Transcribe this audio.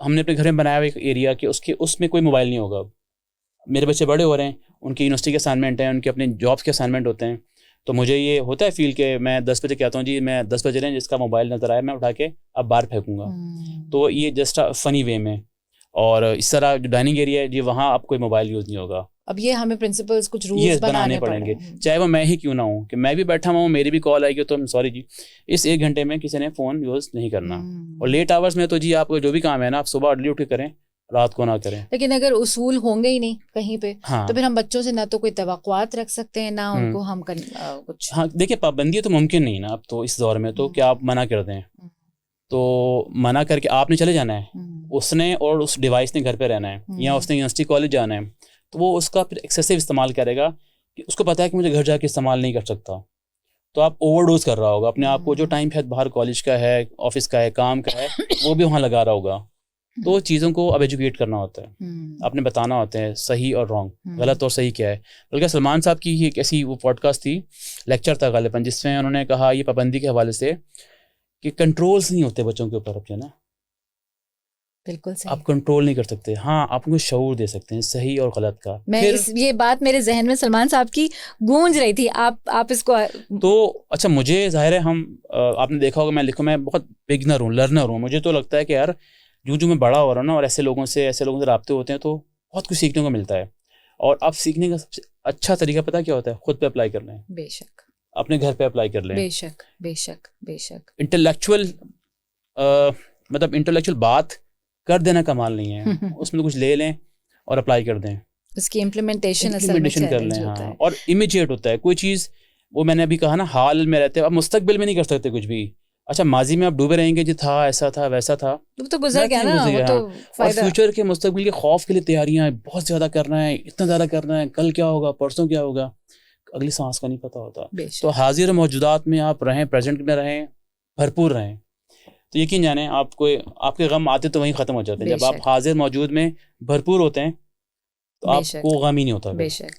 ہم نے اپنے گھر میں بنایا ہوا ایک ایریا کہ اس میں کوئی موبائل نہیں ہوگا. میرے بچے بڑے ہو رہے ہیں, ان کی یونیورسٹی کے اسائنمنٹ ہیں, ان کے اپنے جابس کے اسائنمنٹ ہوتے ہیں, تو مجھے یہ ہوتا ہے فیل کہ میں 10 بجے کہتا ہوں جی میں 10 بجے رہے, جس کا موبائل نظر آیا میں اٹھا کے اب باہر پھینکوں گا. تو یہ جسٹ فنی وے میں. اور اس طرح جو ڈائننگ ایریا ہے جی وہاں اب کوئی موبائل یوز نہیں ہوگا. اب یہ ہمیں پرنسپلز کچھ رولز بنانے پڑیں گے, چاہے وہ میں ہی کیوں نہ ہوں, کہ میں بھی بیٹھا ہوا ہوں, میری بھی کال آئے گی تو سوری جی اس 1 گھنٹے میں کسی نے فون یوز نہیں کرنا. اور لیٹ آورس میں تو جی آپ کو جو بھی کام ہے نا آپ صبح ارلی اٹھ کے کریں, رات کو نہ کریں. لیکن اگر اصول ہوں گے ہی نہیں کہیں پہ تو پھر ہم بچوں سے نہ تو کوئی توقعات رکھ سکتے ہیں, نہ ان کو ہم کچھ. ہاں دیکھیے پابندی تو ممکن نہیں نا اب تو اس دور میں, تو کیا آپ منع کر دیں, تو منع کر کے آپ نے چلے جانا ہے, اس نے اور اس ڈیوائس نے گھر پہ رہنا ہے, یا اس نے یونیورسٹی کالج جانا ہے, تو وہ اس کا پھر ایکسیسو استعمال کرے گا کہ اس کو پتہ ہے کہ مجھے گھر جا کے استعمال نہیں کر سکتا, تو آپ اوور ڈوز کر رہا ہوگا اپنے آپ کو. جو ٹائم ہے باہر کالج کا ہے, آفس کا ہے, کام کا ہے, وہ بھی وہاں لگا رہا ہوگا. تو چیزوں کو اب ایجوکیٹ کرنا ہوتا ہے, آپ نے بتانا ہوتا ہے صحیح اور رانگ, غلط اور صحیح کیا ہے. بلکہ سلمان صاحب کی ایک ایسی وہ پوڈ کاسٹ تھی, لیکچر تھا غالباً, جس میں انہوں نے کہا یہ پابندی کے حوالے سے کہ کنٹرولز نہیں ہوتے بچوں کے اوپر اپنے نا, بالکل صحیح, آپ کنٹرول نہیں کر سکتے. ہاں آپ کو شعور دے سکتے ہیں صحیح اور غلط کا. یہ بات میرے ذہن میں سلمان صاحب کی گونج رہی تھی, آپ اس کو تو اچھا مجھے ظاہر ہے آپ نے دیکھا ہوگا میں لکھوں میں بہت بگنر ہوں, لرنر ہوں. مجھے تو لگتا ہے کہ یار جو میں بڑا ہو رہا ہوں نا, اور ایسے لوگوں سے رابطے ہوتے ہیں تو بہت کچھ سیکھنے کو ملتا ہے. اور اب سیکھنے کا سب سے اچھا طریقہ پتہ کیا ہوتا ہے, خود پہ اپلائی کر لیں. بے شک, اپنے گھر پہ اپلائی کر لیں. بے شک بے شک بے شک. انٹلیکچوئل مطلب انٹلیکچوئل بات کر دینا کمال نہیں ہے, اس میں کچھ لے لیں اور اپلائی کر دیں, اس کی امپلیمنٹیشن کر لیں. ہاں, اور امیجیٹ ہوتا ہے کوئی چیز. وہ میں نے ابھی کہا نا حال میں رہتے ہیں, اب مستقبل میں نہیں کر سکتے کچھ بھی. اچھا ماضی میں آپ ڈوبے رہیں گے جی تھا ایسا تھا ویسا تھا, تو گزر گیا نا, وہ تو اور فیوچر کے مستقبل کے خوف کے لیے تیاریاں بہت زیادہ کرنا ہے, اتنا زیادہ کرنا ہے, کل کیا ہوگا پرسوں کیا ہوگا, اگلی سانس کا نہیں پتہ ہوتا. تو حاضر موجودات میں آپ رہیں, پریزنٹ میں رہیں, بھرپور رہیں. تو یقین جانیں آپ کے غم آتے تو وہیں ختم ہو جاتے ہیں. جب آپ حاضر موجود میں بھرپور ہوتے ہیں تو آپ کو غم ہی نہیں ہوتا. بے شک.